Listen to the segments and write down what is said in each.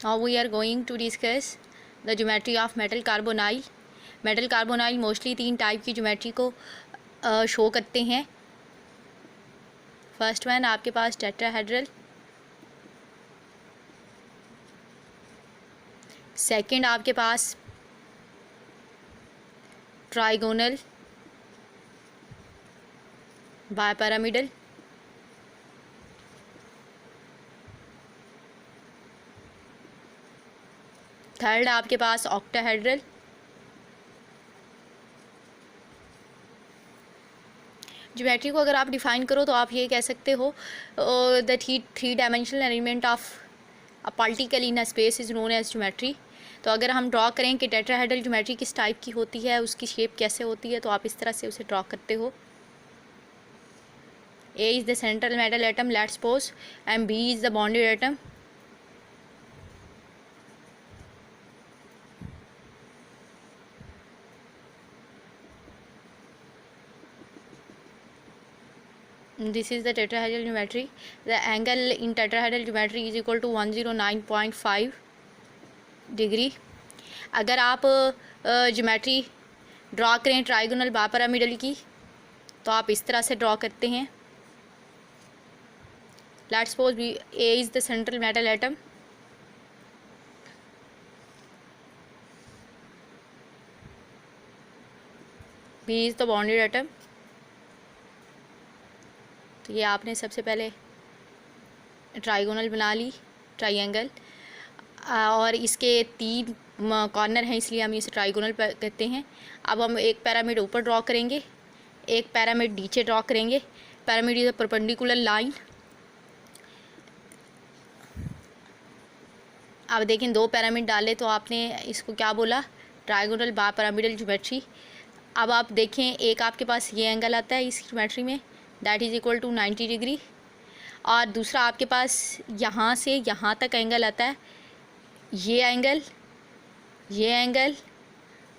Now we are going to discuss the geometry of metal carbonyl. Metal carbonyl mostly 3 type की geometry को show करते हैं. First one आपके पास tetrahedral, second आपके पास trigonal बायपैरामिडल, third आपके पास octahedral. Geometry को अगर आप डिफाइन करो तो आप ये कह सकते हो the three dimensional element of a particle in a space is known as geometry. तो अगर हम ड्रॉ करें कि टेट्राहेड्रल ज्योमेट्री किस टाइप की होती है, उसकी शेप कैसे होती है, तो आप इस तरह से उसे ड्रॉ करते हो. A is the central metal atom, let's suppose, and B is the bonded atom. This is the tetrahedral geometry. The angle in tetrahedral geometry is equal to 109.5 degree. अगर आप ज्योमेट्री ड्रॉ करें trigonal बायपैरामिडल की तो आप इस तरह से draw करते हैं. Let's suppose A is the central metal atom, B is the bonded atom. तो ये आपने सबसे पहले ट्राइगोनल बना ली, ट्राइंगल, और इसके 3 कॉर्नर हैं इसलिए हम इसे ट्राइगोनल कहते हैं. अब हम एक पैरामिड ऊपर ड्रॉ करेंगे, एक पैरामिड नीचे ड्रॉ करेंगे. Pyramid is a perpendicular line. अब देखें 2 पैरामिड डाले तो आपने इसको क्या बोला, ट्राइगोनल बायपैरामिडल ज्योमेट्री. अब आप देखें एक आपके पास ये एंगल आता है इस ज्योमेट्री में, that is equal to 90 degree, और दूसरा आपके पास यहाँ से यहाँ तक एंगल आता है, ये एंगल, ये एंगल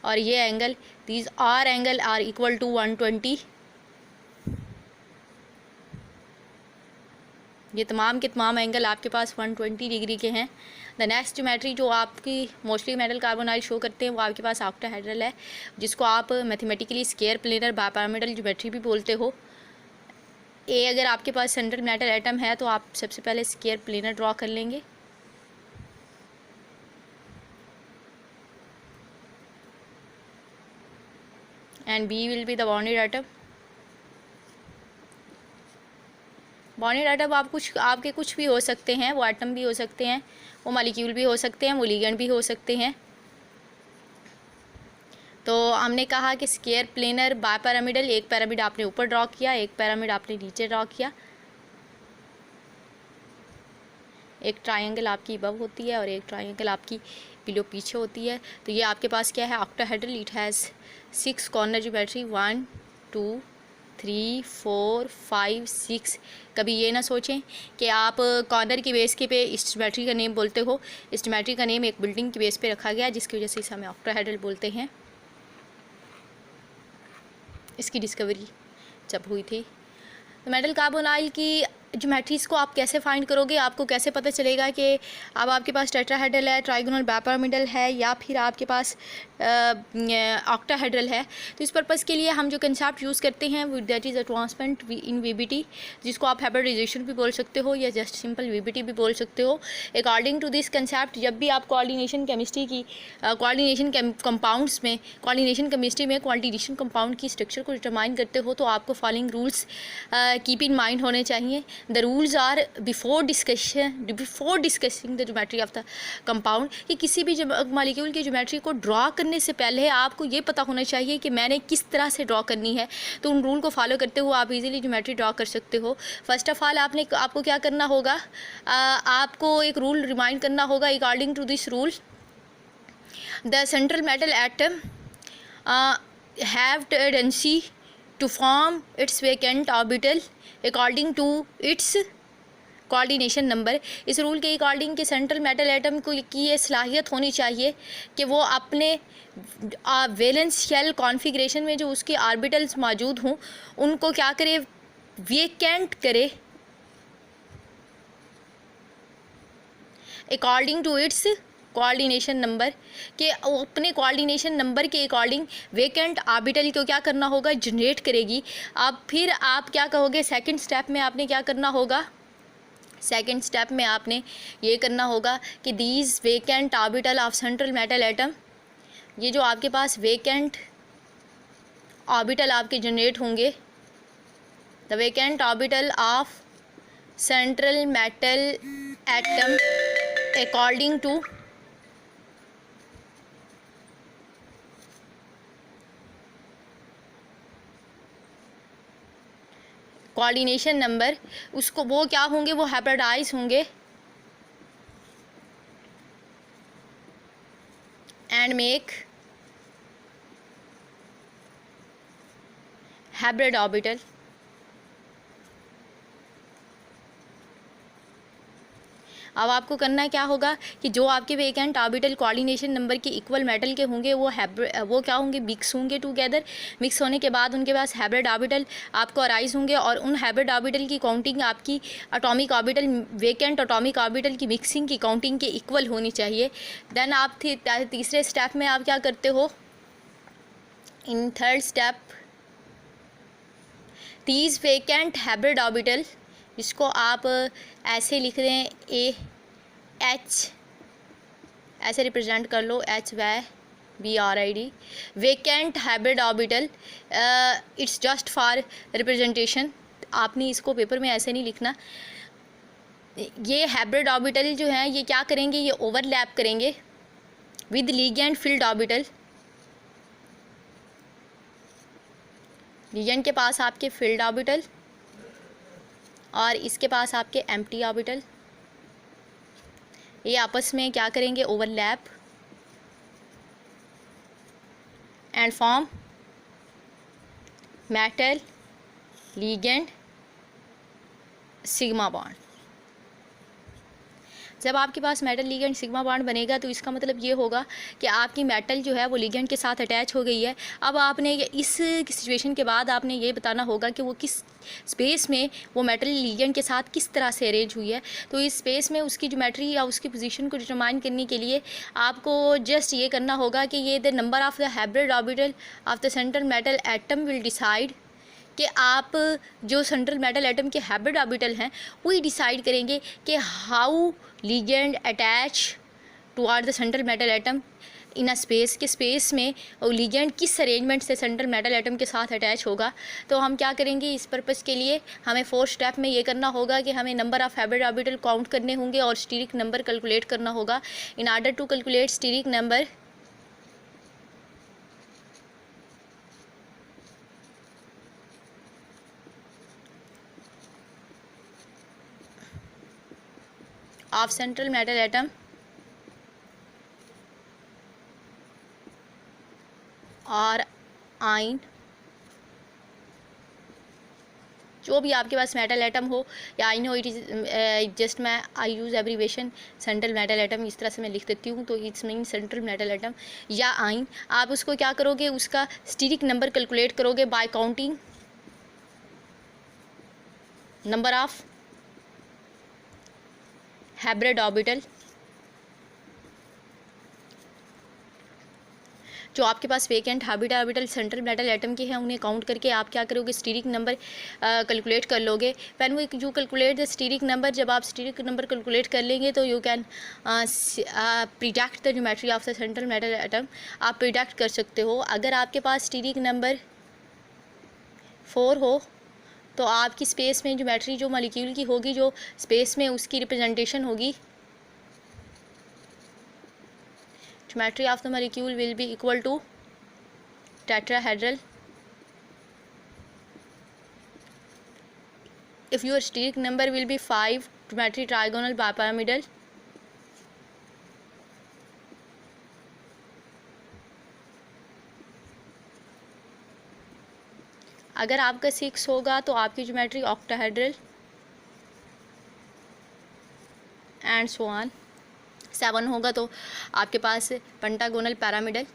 और ये angle. These are angle are equal to 120. ये तमाम के तमाम एंगल आपके पास 120 डिग्री के हैं. द नेक्स्ट ज्योमेट्री जो आपकी मोस्टली मेटल कार्बोनाइल शो करते हैं वो आपके पास ऑक्टाहेड्रल है, जिसको आप मैथमेटिकली स्क्वायर प्लेनर बायपैरामिडल ज्योमेट्री भी बोलते हो. ए अगर आपके पास सेंट्रल मेटल एटम है तो आप सबसे पहले स्क्वायर प्लेनर ड्रॉ कर लेंगे. And B will be the bonded atom. Bonded atom आपके कुछ भी हो सकते हैं, वो एटम भी हो सकते हैं, वो मॉलिक्यूल भी हो सकते हैं, वो लिगेंड भी हो सकते हैं. तो हमने कहा कि स्क्वायर प्लेनर बायपैरामिडल, एक पैरामिड आपने ऊपर ड्रॉ किया, एक पैरामिड आपने नीचे ड्रॉ किया. एक ट्रायंगल आपकी अबव होती है और एक ट्रायंगल आपकी बिलो पीछे होती है. तो ये आपके पास क्या है, octahedral. It has 6 corner geometry, 1 2 3 4 5 6. कभी ये ना सोचें कि आप कॉर्नर की बेस के पे इस ज्योमेट्री का नेम बोलते हो. इस ज्योमेट्री का नेम एक बिल्डिंग की बेस पे रखा गया जिसकी वजह से इसे हमें ऑक्टाहेड्रल बोलते हैं. इसकी डिस्कवरी जब हुई थी. तो मेटल कार्बोनाइल की ज्योमेट्रीज़ को आप कैसे फाइंड करोगे, आपको कैसे पता चलेगा कि अब आपके पास टेट्राहेड्रल है, ट्राइगोनल बायपैरामिडल है, या फिर आपके पास ऑक्टाहेड्रल है. तो इस पर्पज़ के लिए हम जो कंसेप्ट यूज़ करते हैं that is advancement in VBT, जिसको आप हाइब्रिडाइजेशन भी बोल सकते हो या जस्ट सिंपल वीबीटी भी बोल सकते हो. अकॉर्डिंग टू दिस कंसेप्ट जब भी आप कोऑर्डिनेशन केमिस्ट्री की कंपाउंड्स में कोऑर्डिनेशन केमिस्ट्री में कोऑर्डिनेशन कंपाउंड की स्ट्रक्चर को डिटरमाइन करते हो तो आपको following rules keep in mind होने चाहिए. The rules are before discussing the geometry of the compound, कि किसी भी मॉलिक्यूल की ज्योमेट्री को ड्रॉ करने से पहले आपको ये पता होना चाहिए कि मैंने किस तरह से ड्रॉ करनी है. तो उन रूल को फॉलो करते हुए आप इजीली ज्योमेट्री ड्रॉ कर सकते हो. फर्स्ट ऑफ ऑल आपको क्या करना होगा, आपको एक रूल रिमाइंड करना होगा. According to this rule the central metal atom have tendency to form its vacant orbital according to its coordination number. इस रूल के अकॉर्डिंग कि सेंट्रल मेटल एटम को की ये सलाहियत होनी चाहिए कि वो अपने वैलेंस शेल कॉन्फ़िगरेशन में जो उसके ऑर्बिटल्स मौजूद हों उनको क्या करे, वेकेंट करे. According to its coordination number, के अपने कोऑर्डिनेशन नंबर के अकॉर्डिंग वेकेंट ऑर्बिटल को क्या करना होगा, जनरेट करेगी। अब फिर आप क्या कहोगे, सेकंड स्टेप में आपने क्या करना होगा, सेकंड स्टेप में आपने ये करना होगा कि these vacant orbital of central metal atom, ये जो आपके पास वेकेंट ऑर्बिटल आपके जनरेट होंगे, the vacant orbital of central metal atom according to coordination number, उसको वो क्या होंगे, वो हाइब्रिडाइज होंगे एंड मेक हाइब्रिड ऑर्बिटल। अब आपको करना क्या होगा कि जो आपके वेकेंट ऑर्बिटल कोऑर्डिनेशन नंबर के इक्वल मेटल के होंगे वो क्या होंगे, मिक्स होंगे टुगेदर। मिक्स होने के बाद उनके पास हाइब्रिड ऑर्बिटल आपको अराइज होंगे और उन हाइब्रिड ऑर्बिटल की काउंटिंग आपकी atomic orbital, vacant atomic orbital की मिक्सिंग की काउंटिंग के इक्वल होनी चाहिए। देन आप तीसरे स्टेप में आप क्या करते हो, in third step these vacant hybrid orbital, इसको आप ऐसे लिख दें, ए एच ऐसे रिप्रेजेंट कर लो, HYBRID, vacant hybrid orbital, it's just for representation. आपने इसको पेपर में ऐसे नहीं लिखना। ये हाइब्रिड ऑर्बिटल जो हैं ये क्या करेंगे, ये ओवरलैप करेंगे with ligand filled orbital. Ligand के पास आपके फील्ड ऑर्बिटल और इसके पास आपके एम्प्टी ऑर्बिटल, ये आपस में क्या करेंगे, overlap and form metal ligand sigma bond. जब आपके पास मेटल लिगेंड सिग्मा बॉन्ड बनेगा तो इसका मतलब ये होगा कि आपकी मेटल जो है वो लिगेंड के साथ अटैच हो गई है। अब आपने इस सिचुएशन के बाद आपने ये बताना होगा कि वो किस स्पेस में वो मेटल लिगेंड के साथ किस तरह से अरेंज हुई है। तो इस स्पेस में उसकी ज्योमेट्री या उसकी पोजीशन को डिटरमाइन करने के लिए आपको जस्ट ये करना होगा कि ये the number of the hybrid orbital of the central metal atom will decide, कि आप जो सेंट्रल मेटल एटम के हाइब्रिड ऑर्बिटल हैं वही डिसाइड करेंगे कि how ligand attach toward the central metal atom in a space, के स्पेस में लिगेंड किस अरेंजमेंट से सेंट्रल मेटल एटम के साथ अटैच होगा। तो हम क्या करेंगे, इस पर्पज़ के लिए हमें फोर्थ स्टेप में ये करना होगा कि हमें number of hybrid orbital count करने होंगे और स्टीरिक नंबर कैलकुलेट करना होगा। In order to calculate steric number, of central metal atom और आइन, जो भी आपके पास मेटल एटम हो या आइन हो, इट इज़ जस्ट मैं I use abbreviation central metal atom, इस तरह से मैं लिख देती हूँ। तो it's mean central metal atom या आइन। आप उसको क्या करोगे, उसका स्टीरिक नंबर कैलकुलेट करोगे by counting number of hybrid orbital. जो आपके पास vacant hybrid orbital central metal atom के हैं उन्हें काउंट करके आप क्या करोगे, स्टीरिक नंबर कैलकुलेट कर लोगे। When we you calculate the steric number, जब आप स्टीरिक नंबर कैलकुलेट कर लेंगे तो you can predict the geometry of the central metal atom, आप प्रिडिक्ट कर सकते हो। अगर आपके पास स्टीरिक नंबर 4 हो तो आपकी स्पेस में ज्योमेट्री जो मॉलिक्यूल की होगी, जो स्पेस में उसकी रिप्रेजेंटेशन होगी, geometry of the molecule will be equal to tetrahedral. If your steric number will be 5, geometry trigonal bipyramidal. अगर आपका 6 होगा तो आपकी geometry octahedral and so on. 7 होगा तो आपके पास पेंटागोनल पैरामिडल।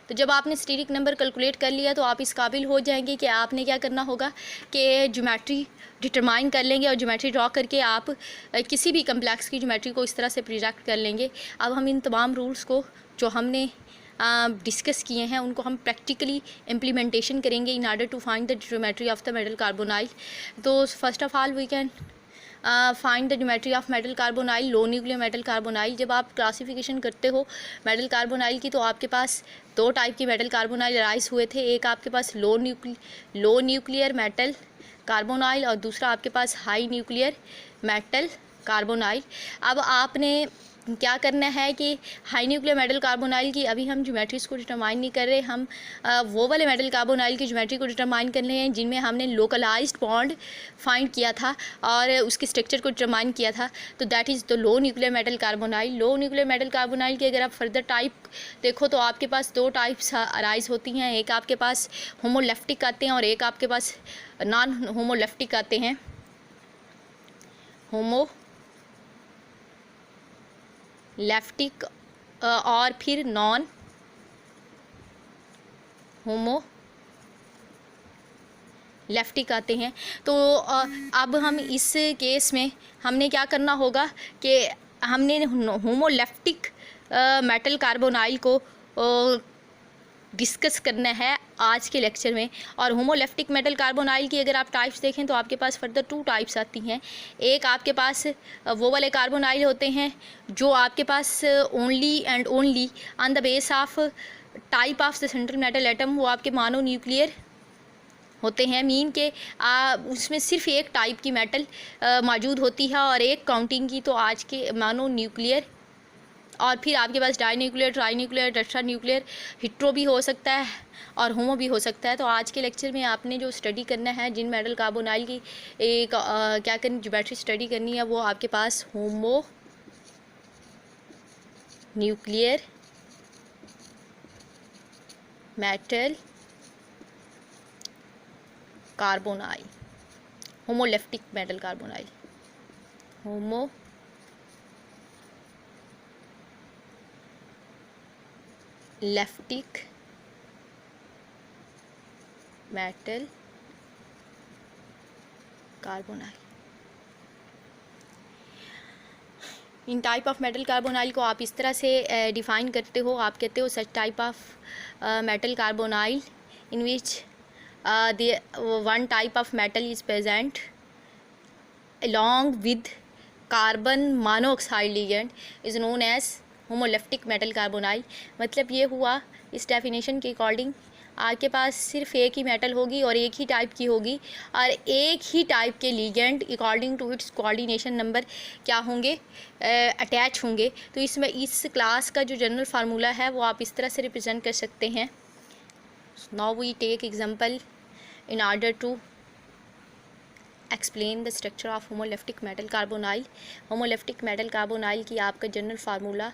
तो जब आपने स्टेरिक नंबर कैलकुलेट कर लिया तो आप इस काबिल हो जाएंगे कि आपने क्या करना होगा कि ज्योमेट्री डिटरमाइन कर लेंगे और ज्योमेट्री ड्रॉ करके आप किसी भी कम्प्लेक्स की ज्योमेट्री को इस तरह से प्रोजेक्ट कर लेंगे। अब हम इन तमाम रूल्स को जो हमने डिस्कस किए हैं उनको हम प्रैक्टिकली इम्प्लीमेंटेशन करेंगे in order to find the geometry of the metal carbonyl. तो first of all we can find the geometry of metal carbonyl, low nuclear metal carbonyl. जब आप क्लासिफिकेशन करते हो मेटल कार्बोनाइल की तो आपके पास दो टाइप के मेटल कार्बोनाइल राइज हुए थे। एक आपके पास लो न्यूक्लियर मेटल कार्बोनाइल और दूसरा आपके पास हाई न्यूक्लियर मेटल कार्बोनाइल। अब आपने क्या करना है कि हाई न्यूक्लियर मेटल कार्बोनाइल की अभी हम ज्योमेट्रीज को डिटरमाइन नहीं कर रहे, हम वो वाले मेटल कार्बोनाइल की ज्योमेट्री को डिटरमाइन कर रहे हैं जिनमें हमने लोकलाइज्ड बॉन्ड फाइंड किया था और उसके स्ट्रक्चर को डिटरमाइन किया था। तो that is the low nuclear metal carbonyl. Low nuclear metal carbonyl की अगर आप फर्दर टाइप देखो तो आपके पास दो टाइप्स अराइज होती हैं। एक आपके पास होमोलेप्टिक आते हैं और एक आपके पास नॉन होमोलेप्टिक आते हैं। लेफ्टिक और फिर नॉन होमो लेफ्टिक आते हैं। तो अब हम इस केस में हमने क्या करना होगा कि हमने होमोलेप्टिक मेटल कार्बोनाइल को डिस्कस करना है आज के लेक्चर में। और होमोलेप्टिक मेटल कार्बोनाइल की अगर आप टाइप्स देखें तो आपके पास फर्दर टू टाइप्स आती हैं। एक आपके पास वो वाले कार्बोनाइल होते हैं जो आपके पास only and only on the base of type of the central metal atom, वो आपके मानो न्यूक्लियर होते हैं। मीन के उसमें सिर्फ एक टाइप की मेटल मौजूद होती है और एक काउंटिंग की तो आज के मानो न्यूक्लियर। और फिर आपके पास di nuclear, tri nuclear, tetra nuclear, hetero भी हो सकता है और होमो भी हो सकता है। तो आज के लेक्चर में आपने जो स्टडी करना है जिन मेटल कार्बोनाइल की एक क्या करनी ज्योमेट्री स्टडी करनी है वो आपके पास homo nuclear metal carbonyl, homoleptic metal carbonyl, homo leptic metal carbonyl. इन टाइप ऑफ मेटल कार्बोनाइल को आप इस तरह से डिफाइन करते हो। आप कहते हो such type of metal carbonyl in which the one type of metal is present along with carbon monoxide ligand is known as homoleptic metal carbonyl। मतलब ये हुआ इस डेफिनेशन के अकॉर्डिंग आपके पास सिर्फ एक ही मेटल होगी और एक ही टाइप की होगी और एक ही टाइप के ligand according to its coordination number क्या होंगे अटैच होंगे। तो इसमें इस क्लास का जो जनरल फार्मूला है वो आप इस तरह से रिप्रेजेंट कर सकते हैं। Now we take example in order to explain the structure of homoleptic metal carbonyl। homoleptic metal carbonyl की आपका जनरल फार्मूला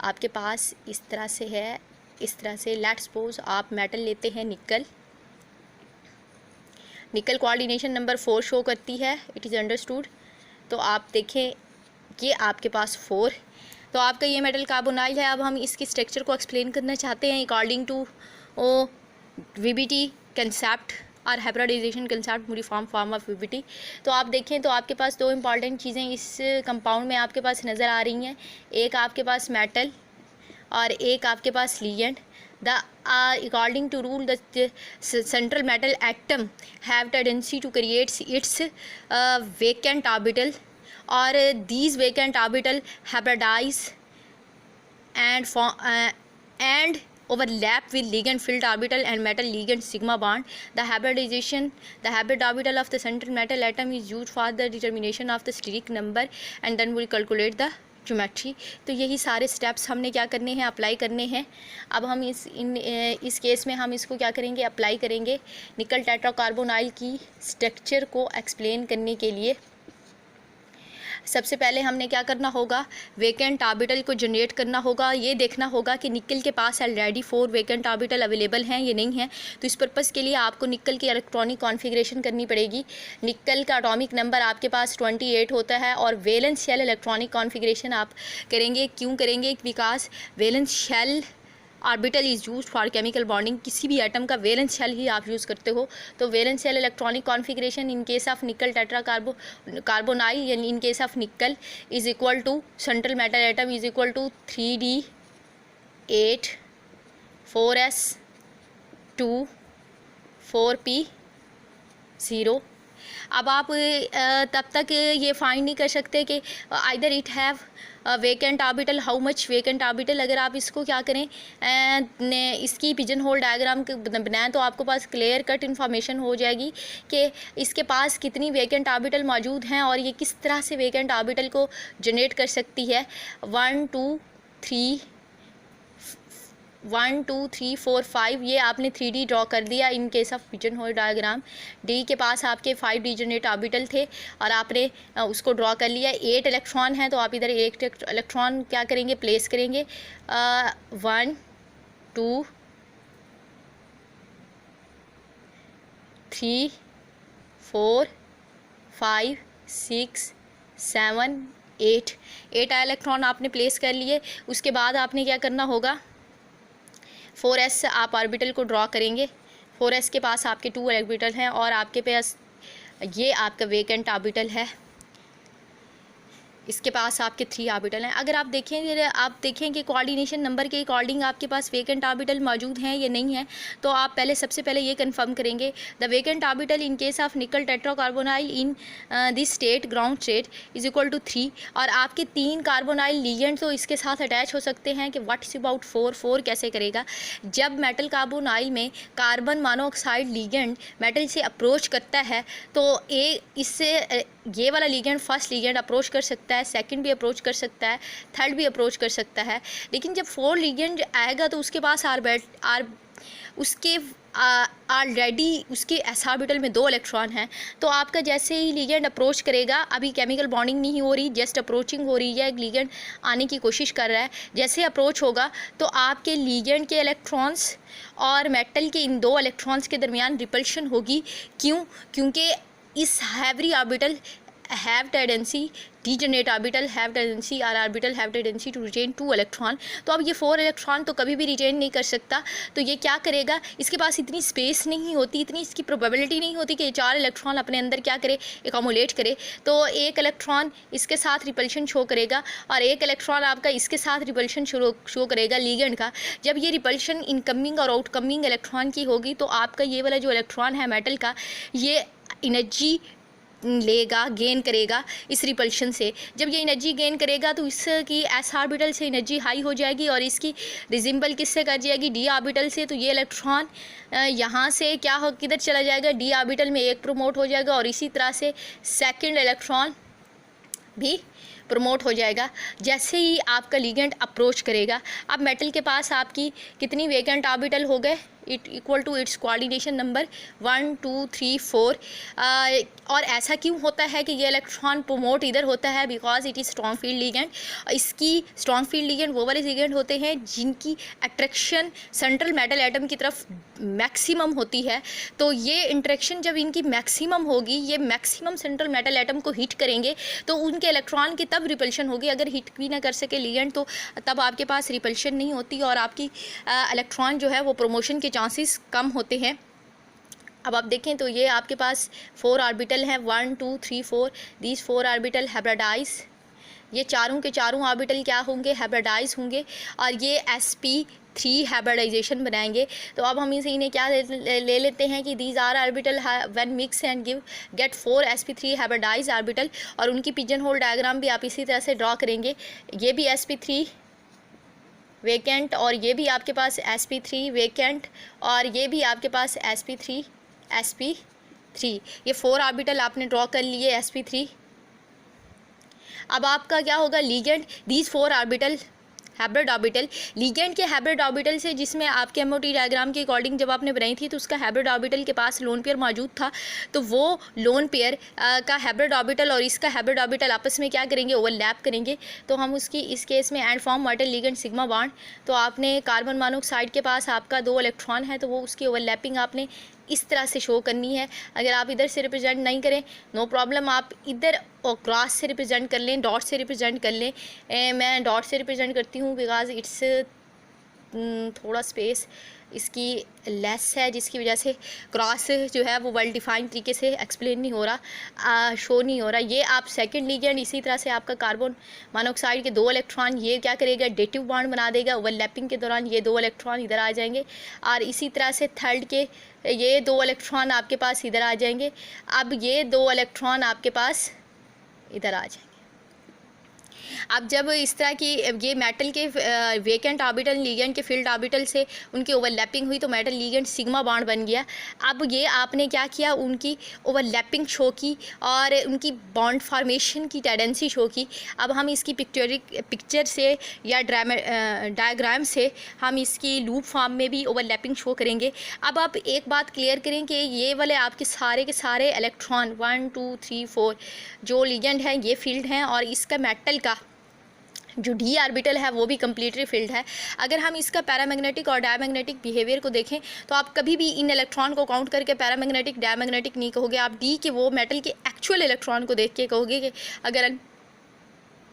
आपके पास इस तरह से है। इस तरह से लेट्स सपोज आप मेटल लेते हैं निकल। निकल कोऑर्डिनेशन नंबर 4 शो करती है, इट इज़ अंडरस्टूड। तो आप देखें ये आपके पास 4, तो आपका ये मेटल कार्बोनाइल है। अब हम इसकी स्ट्रक्चर को एक्सप्लेन करना चाहते हैं अकॉर्डिंग टू वीबीटी कंसेप्ट और hybridization concept uniform form of VBT. तो आप देखें तो आपके पास दो इंपॉर्टेंट चीज़ें इस कंपाउंड में आपके पास नज़र आ रही हैं। एक आपके पास मेटल और एक आपके पास ligand. The according to rule the central metal atom have tendency to creates its vacant orbital और these vacant orbital hybridize and overlap with ligand filled orbital and metal ligand sigma bond. The hybrid orbital of the central metal atom is used for the determination of the steric number and then we calculate the geometry. तो यही सारे steps हमने क्या करने हैं, apply करने हैं। अब हम इस केस में हम इसको क्या करेंगे, अप्लाई करेंगे निकल टेट्राकार्बोनाइल की स्ट्रक्चर को एक्सप्लेन करने के लिए। सबसे पहले हमने क्या करना होगा, वेकेंट ऑर्बिटल को जनरेट करना होगा। ये देखना होगा कि निकल के पास ऑलरेडी 4 वेकेंट ऑर्बिटल अवेलेबल हैं ये नहीं हैं। तो इस पर्पज़ के लिए आपको निकल की इलेक्ट्रॉनिक कॉन्फ़िगरेशन करनी पड़ेगी। निकल का एटॉमिक नंबर आपके पास 28 होता है और वैलेंस शेल इलेक्ट्रॉनिक कॉन्फ़िगरेशन आप करेंगे। क्यों करेंगे, because valence shell orbital is use for chemical bonding, किसी भी एटम का वैलेंस शेल ही आप यूज़ करते हो तो valence shell electronic configuration in case of nickel tetra carbonyl यानी in case of nickel is equal to central metal atom is equal to 3d8 4s 2 4p0। अब आप तब तक ये फाइंड नहीं कर सकते कि either it have vacant orbital, how much vacant orbital. अगर आप इसको क्या करें इसकी पिजन होल डायग्राम बनाएं तो आपको पास क्लियर कट इन्फॉर्मेशन हो जाएगी कि इसके पास कितनी वेकेंट ऑर्बिटल मौजूद हैं और ये किस तरह से वेकेंट ऑर्बिटल को जनरेट कर सकती है। 1 2 3 4 5 ये आपने 3D ड्रॉ कर दिया in case of pigeon hole diagram. D के पास आपके 5 डिजनरेट ऑर्बिटल थे और आपने उसको ड्रॉ कर लिया। 8 इलेक्ट्रॉन हैं तो आप इधर 8 इलेक्ट्रॉन क्या करेंगे, प्लेस करेंगे। 1 2 3 4 5 6 7 8 इलेक्ट्रॉन आपने प्लेस कर लिए। उसके बाद आपने क्या करना होगा, 4s आप ऑर्बिटल को ड्रॉ करेंगे। 4s के पास आपके 2 ऑर्बिटल हैं और आपके पास ये आपका वेकेंट ऑर्बिटल है, इसके पास आपके 3 ऑर्बिटल हैं। अगर आप देखें कि कोऑर्डिनेशन नंबर के अकॉर्डिंग आपके पास वेकेंट ऑर्बिटल मौजूद हैं या नहीं हैं, तो आप सबसे पहले ये कंफर्म करेंगे the vacant orbital in case of nickel tetracarbonyl in this state ground state is equal to 3। और आपके 3 कार्बोनाइल लिगेंड तो इसके साथ अटैच हो सकते हैं कि व्हाट इज अबाउट 4 कैसे करेगा। जब मेटल कार्बोनाइल में कार्बन मोनोऑक्साइड लिगेंड मेटल से अप्रोच करता है तो ये वाला लिगेंड फर्स्ट लिगेंड अप्रोच कर सकता है, सेकंड भी अप्रोच कर सकता है, थर्ड भी अप्रोच कर सकता है। लेकिन जब 4 लिगेंड आएगा तो उसके पास ऑलरेडी उसके एस ऑर्बिटल में 2 इलेक्ट्रॉन हैं। तो आपका जैसे ही लिगेंड अप्रोच करेगा, अभी केमिकल बॉन्डिंग नहीं हो रही, जस्ट अप्रोचिंग हो रही है, एक लिगेंड आने की कोशिश कर रहा है। जैसे अप्रोच होगा तो आपके लिगेंड के इलेक्ट्रॉन्स और मेटल के इन 2 इलेक्ट्रॉन्स के दरमियान रिपल्शन होगी। क्योंकि इस every orbital have tendency degenerate orbital have tendency और orbital have tendency to retain 2 electron. तो अब ये 4 इलेक्ट्रॉन तो कभी भी रिटेन नहीं कर सकता। तो ये क्या करेगा, इसके पास इतनी स्पेस नहीं होती, इतनी इसकी प्रोबेबिलिटी नहीं होती कि 4 इलेक्ट्रॉन अपने अंदर क्या करे, एकमुलेट करे। तो 1 इलेक्ट्रॉन इसके साथ रिपल्शन शो करेगा और 1 इलेक्ट्रॉन आपका इसके साथ रिपल्शन शो करेगा लिगेंड का। जब ये रिपल्शन इनकमिंग और आउटकमिंग इलेक्ट्रॉन की होगी तो आपका ये वाला जो इलेक्ट्रॉन है मेटल का, ये एनर्जी लेगा, गेन करेगा इस रिपल्शन से। जब ये एनर्जी गेन करेगा तो इसकी एस ऑर्बिटल से एनर्जी हाई हो जाएगी और इसकी रिजिम्बल किससे कर जाएगी, डी ऑर्बिटल से। तो ये इलेक्ट्रॉन यहाँ से किधर चला जाएगा, डी ऑर्बिटल में 1 प्रमोट हो जाएगा और इसी तरह से सेकंड इलेक्ट्रॉन भी प्रमोट हो जाएगा जैसे ही आपका लिगेंड अप्रोच करेगा। अब मेटल के पास आपकी कितनी वेकेंट ऑर्बिटल हो गए, it equal to its coordination number 1 2 3 4। और ऐसा क्यों होता है कि ये इलेक्ट्रॉन प्रमोट इधर होता है, because it is strong field ligand. इसकी स्ट्रॉन्ग फील्ड लिगेंड वो वाले लिगेंड होते हैं जिनकी अट्रैक्शन सेंट्रल मेटल एटम की तरफ मैक्सिमम होती है। तो ये इंट्रैक्शन जब इनकी मैक्सिमम होगी, ये मैक्सिमम सेंट्रल मेटल एटम को हिट करेंगे तो उनके इलेक्ट्रॉन की तब रिपल्शन होगी। अगर हिट भी ना कर सके लिगेंड तो तब आपके पास रिपल्शन नहीं होती और आपकी इलेक्ट्रॉन जो है वो प्रमोशन के चांसेस कम होते हैं। अब आप देखें तो ये आपके पास 4 ऑर्बिटल हैं, 1 2 3 4। दीज 4 ऑर्बिटल हैब्रिडाइज, ये चारों के चारों ऑर्बिटल क्या होंगे, हैब्रिडाइज होंगे और ये sp3 हाइब्रिडाइजेशन बनाएंगे। तो अब हम इन्हें क्या ले लेते हैं कि these are orbital when mix and get 4 sp3 hybridize orbital. और उनकी पिजन होल डायग्राम भी आप इसी तरह से ड्रॉ करेंगे। ये भी sp3 वेकेंट और ये भी आपके पास sp3 वेकेंट और ये भी आपके पास sp3 ये 4 ऑर्बिटल आपने ड्रॉ कर लिए sp3। अब आपका क्या होगा, ligand these 4 orbital hybrid orbital, ligand के हाइब्रिड ऑर्बिटल से जिसमें आपके एमओटी डायग्राम के अकॉर्डिंग जब आपने बनाई थी तो उसका हाइब्रिड ऑर्बिटल के पास लोन पेयर मौजूद था। तो वो लोन पेयर का हाइब्रिड ऑर्बिटल और इसका हाइब्रिड ऑर्बिटल आपस में क्या करेंगे, ओवरलैप करेंगे। तो हम उसकी इस केस में and form metal ligand sigma bond. तो आपने कार्बन मोनोऑक्साइड के पास आपका 2 इलेक्ट्रॉन है तो वो उसकी ओवरलैपिंग आपने इस तरह से शो करनी है। अगर आप इधर से रिप्रेजेंट नहीं करें नो प्रॉब्लम, आप इधर और क्रॉस से रिप्रेजेंट कर लें, डॉट से रिप्रेजेंट कर लें। मैं डॉट से रिप्रेजेंट करती हूँ बिकॉज इट्स थोड़ा स्पेस इसकी लेस है, जिसकी वजह से क्रॉस जो है वो वेल डिफाइन तरीके से एक्सप्लेन नहीं हो रहा, शो नहीं हो रहा। ये आप सेकंड लिगेंड, इसी तरह से आपका कार्बन मोनोऑक्साइड के 2 इलेक्ट्रॉन ये क्या करेगा, डेटिव बॉन्ड बना देगा। ओवरलैपिंग के दौरान ये 2 इलेक्ट्रॉन इधर आ जाएंगे और इसी तरह से थर्ड के ये 2 इलेक्ट्रॉन आपके पास इधर आ जाएंगे। अब ये 2 इलेक्ट्रॉन आपके पास इधर आ जाएंगे। अब जब इस तरह की ये मेटल के वेकेंट ऑर्बिटल लिगेंड के फील्ड ऑर्बिटल से उनकी ओवरलैपिंग हुई तो मेटल लिगेंड सिग्मा बॉन्ड बन गया। अब ये आपने क्या किया, उनकी ओवरलैपिंग शो की और उनकी बॉन्ड फॉर्मेशन की टेंडेंसी शो की। अब हम इसकी पिक्चर से या डायग्राम से हम इसकी लूप फॉर्म में भी ओवरलैपिंग शो करेंगे। अब आप एक बात क्लियर करें कि ये वाले आपके सारे के सारे इलेक्ट्रॉन 1 2 3 4 जो लिगेंड हैं ये फील्ड हैं और इसका मेटल का जो डी ऑर्बिटल है वो भी कम्प्लीटली फील्ड है। अगर हम इसका पैरामैग्नेटिक और डायमैग्नेटिक बिहेवियर को देखें तो आप कभी भी इन इलेक्ट्रॉन को काउंट करके पैरामैग्नेटिक डायमैग्नेटिक नहीं कहोगे, आप डी के वो मेटल के एक्चुअल इलेक्ट्रॉन को देख के कहोगे कि अगर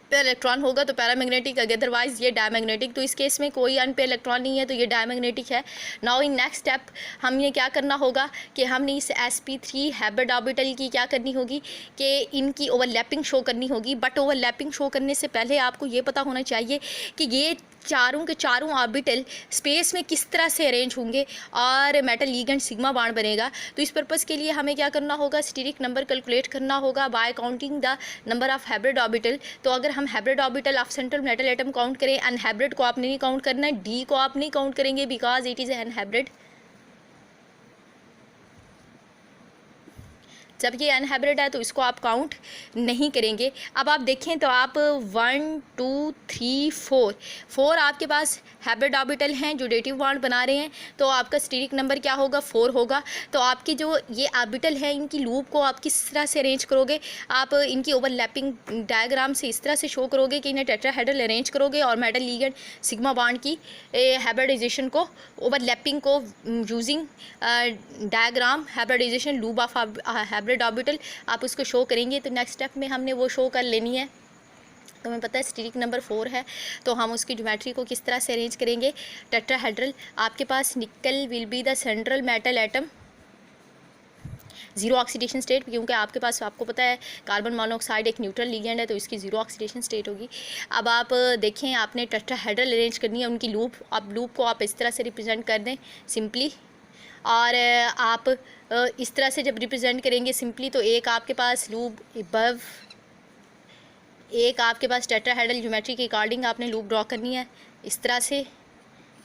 अनपेयर इलेक्ट्रॉन होगा तो पैरामैग्नेटिक, अदरवाइज ये डायमैग्नेटिक। तो इस केस में कोई अनपेयर इलेक्ट्रॉन नहीं है तो ये डायमैग्नेटिक है। नाउ इन नेक्स्ट स्टेप हमें क्या करना होगा कि हमने इस sp3 हाइब्रिड ऑर्बिटल की क्या करनी होगी कि इनकी ओवरलैपिंग शो करनी होगी। बट ओवरलैपिंग शो करने से पहले आपको ये पता होना चाहिए कि ये चारों के चारों ऑर्बिटल स्पेस में किस तरह से अरेंज होंगे और मेटल लिगेंड सिग्मा बॉन्ड बनेगा। तो इस पर्पज़ के लिए हमें क्या करना होगा, स्टीरिक नंबर कैलकुलेट करना होगा bye counting the number of hybrid orbital. तो अगर हम hybrid orbital of central metal atom count करें, अनहाइब्रिड को आपने नहीं काउंट करना है, डी को आप नहीं काउंट करेंगे बिकॉज इट इज़ अनहाइब्रिड। जब ये अनहाइब्रिड है तो इसको आप काउंट नहीं करेंगे। अब आप देखें तो आप 1 2 3 4 आपके पास हाइब्रिड ऑर्बिटल हैं जो डेटिव बॉन्ड बना रहे हैं, तो आपका स्टीरिक नंबर क्या होगा, 4 होगा। तो आपकी जो ये ऑर्बिटल है इनकी लूप को आप किस तरह से अरेंज करोगे, आप इनकी ओवरलैपिंग डायग्राम से इस तरह से शो करोगे कि इन्हें टेट्राहेड्रल अरेंज करोगे और मेटल लिगेंड सिग्मा बॉन्ड की हाइब्रिडाइजेशन को, ओवरलैपिंग को using diagram hybridization loop of hybrid orbital आप उसको शो करेंगे। तो नेक्स्ट स्टेप में हमने वो शो कर लेनी है। तो हमें पता है स्टीरिक नंबर 4 है तो हम उसकी ज्योमेट्री को किस तरह से अरेंज करेंगे। टेट्राहेड्रल आपके पास निकल will be the central metal atom, 0 oxidation state, क्योंकि आपके पास आपको पता है कार्बन मोनोऑक्साइड एक न्यूट्रल लिगेंड है तो इसकी 0 ऑक्सीडेशन स्टेट होगी। अब आप देखें आपने टेट्राहेड्रल अरेंज करनी है, उनकी लूप, अब लूप को आप इस तरह से रिप्रेजेंट कर दें सिंपली, और आप इस तरह से जब रिप्रेजेंट करेंगे सिंपली तो एक आपके पास लूप अबव, एक आपके पास टेट्राहेड्रल ज्योमेट्री के अकॉर्डिंग आपने लूप ड्रॉ करनी है इस तरह से,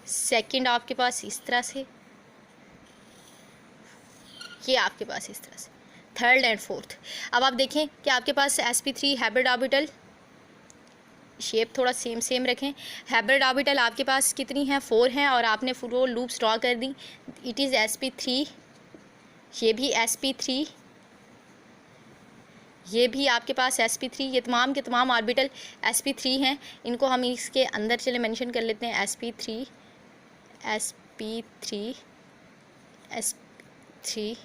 सेकंड आपके पास इस तरह से, ये आपके पास इस तरह से, थर्ड एंड फोर्थ। अब आप देखें कि आपके पास sp3 हाइब्रिड ऑर्बिटल, शेप थोड़ा सेम रखें। हाइब्रिड ऑर्बिटल आपके पास कितनी हैं, 4 हैं और आपने फोर लूप्स ड्रॉ कर दी। इट इज़ sp3, ये भी sp3, ये भी आपके पास sp3, ये तमाम के तमाम ऑर्बिटल sp3 हैं। इनको हम इसके अंदर चले मेंशन कर लेते हैं, sp3 sp3।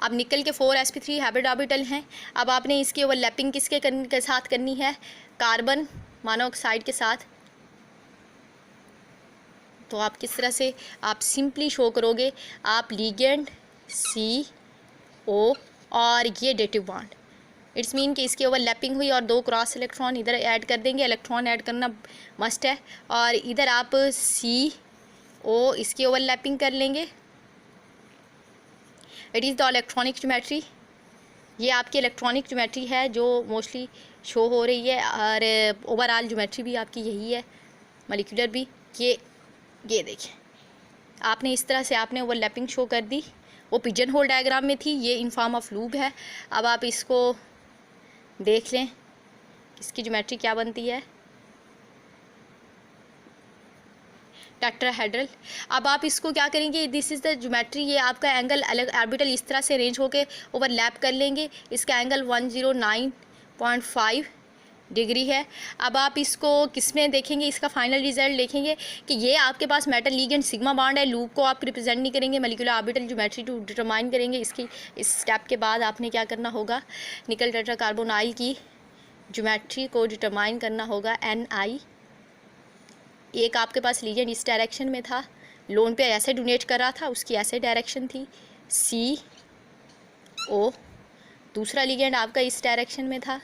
अब निकल के 4 sp3 हाइब्रिड ऑर्बिटल हैं। अब आपने इसकी ओवरलैपिंग किसके के साथ करनी है, कार्बन मोनोऑक्साइड के साथ। तो आप किस तरह से आप सिंपली शो करोगे, आप लिगेंड CO और ये डेटिव बॉन्ड, इट्स मीन कि इसकी ओवरलैपिंग हुई और 2 क्रॉस इलेक्ट्रॉन इधर ऐड कर देंगे, इलेक्ट्रॉन ऐड करना मस्ट है, और इधर आप CO इसकी ओवरलैपिंग कर लेंगे। It is the electronic geometry, ये आपकी इलेक्ट्रॉनिक ज्योमेट्री है जो मोस्टली शो हो रही है, और ओवरऑल ज्योमेट्री भी आपकी यही है, मॉलिक्यूलर भी। ये देखिए आपने इस तरह से आपने ओवरलैपिंग शो कर दी, वो पिजन होल डायग्राम में थी, ये इन फॉर्म ऑफ लूप है। अब आप इसको देख लें इसकी ज्योमेट्री क्या बनती है, टेट्राहेड्रल। अब आप इसको क्या करेंगे, दिस इज़ द ज्योमेट्री, ये आपका एंगल ऑर्बिटल इस तरह से अरेंज होके ओवरलैप कर लेंगे, इसका एंगल 109.5 डिग्री है। अब आप इसको किस में देखेंगे, इसका फाइनल रिजल्ट देखेंगे कि ये आपके पास मेटल लिगेंड सिग्मा बॉन्ड है। लूप को आप रिप्रेजेंट नहीं करेंगे, molecular orbital geometry to determine करेंगे। इसकी इस स्टेप के बाद आपने क्या करना होगा, निकल टेट्राकार्बोनाइल की ज्योमेट्री को डिटरमाइन करना होगा, Ni एक आपके पास लीजेंड इस डायरेक्शन में था, लोन पे ऐसे डोनेट कर रहा था, उसकी ऐसे डायरेक्शन थी CO। दूसरा लीजेंड आपका इस डायरेक्शन में था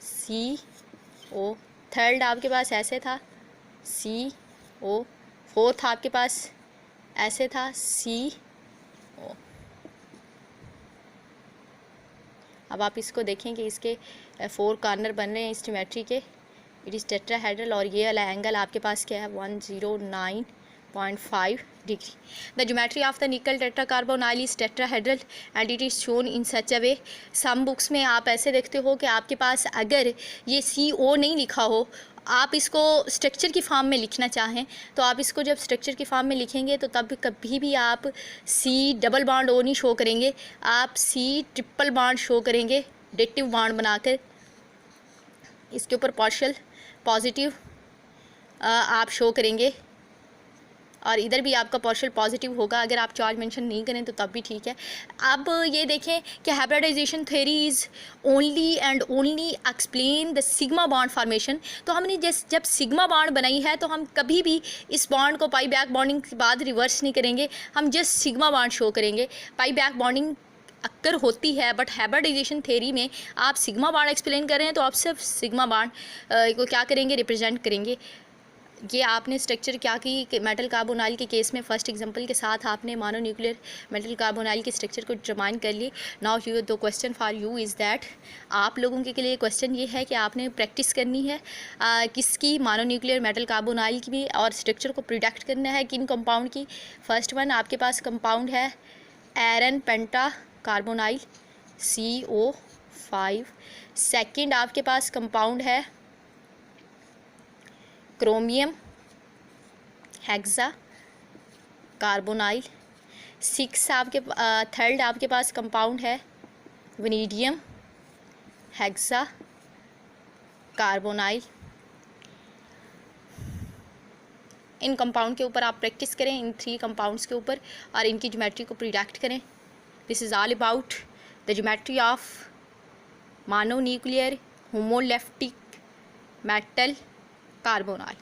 CO। थर्ड आपके पास ऐसे था CO। फोर्थ आपके पास ऐसे था CO। अब आप इसको देखें कि इसके 4 कॉर्नर बन रहे हैं इस ज्योमेट्री के। इट इज़ टेट्राहेड्रल और ये वाला एंगल आपके पास क्या है 109.5 degree. The geometry of the nickel tetracarbonyl is tetrahedral and it is shown in such a way. Some books में आप ऐसे देखते हो कि आपके पास अगर ये CO नहीं लिखा हो, आप इसको स्ट्रक्चर की फॉर्म में लिखना चाहें तो आप इसको जब स्ट्रक्चर की फॉर्म में लिखेंगे तो तब कभी भी आप C डबल बॉन्ड O नहीं शो करेंगे, आप C ट्रिपल बॉन्ड शो करेंगे डेटिव बॉन्ड बनाकर। इसके ऊपर पार्शियल पॉजिटिव आप शो करेंगे और इधर भी आपका पार्शियल पॉजिटिव होगा। अगर आप चार्ज मेंशन नहीं करें तो तब भी ठीक है। अब ये देखें कि hybridization theory is only and only explain the sigma bond formation. तो हमने जब सिग्मा बॉन्ड बनाई है तो हम कभी भी इस बॉन्ड को पाई बैक बॉन्डिंग के बाद रिवर्स नहीं करेंगे, हम जस्ट सिग्मा बॉन्ड शो करेंगे। पाई बैक बॉन्डिंग अक्कर होती है बट हाइब्रिडाइजेशन थ्योरी में आप सिग्मा बॉन्ड एक्सप्लेन कर रहे हैं तो आप सिर्फ सिग्मा बॉन्ड को क्या करेंगे, रिप्रेजेंट करेंगे। ये आपने स्ट्रक्चर क्या की मेटल कार्बोनाइल के केस में फर्स्ट एग्जांपल के साथ आपने मोनो न्यूक्लियर मेटल कार्बोनाइल के स्ट्रक्चर को डिटरमाइन कर लिए। Now you the question for you is that, आप लोगों के लिए क्वेश्चन ये है कि आपने प्रैक्टिस करनी है किसकी, मोनो न्यूक्लियर मेटल कार्बोनाइल की भी, और स्ट्रक्चर को प्रिडिक्ट करना है किन कंपाउंड की। फर्स्ट वन आपके पास कंपाउंड है आयरन पेंटा कार्बोनाइल CO5। सेकेंड आपके पास कंपाउंड है क्रोमियम हेक्सा कार्बोनाइल। थर्ड आपके पास कंपाउंड है वनीडियम हेक्सा कार्बोनाइल। इन कंपाउंड के ऊपर आप प्रैक्टिस करें, इन 3 कंपाउंड्स के ऊपर, और इनकी ज्योमेट्री को प्रिडिक्ट करें। This is all about the geometry of mono nuclear homoleptic metal carbonyl.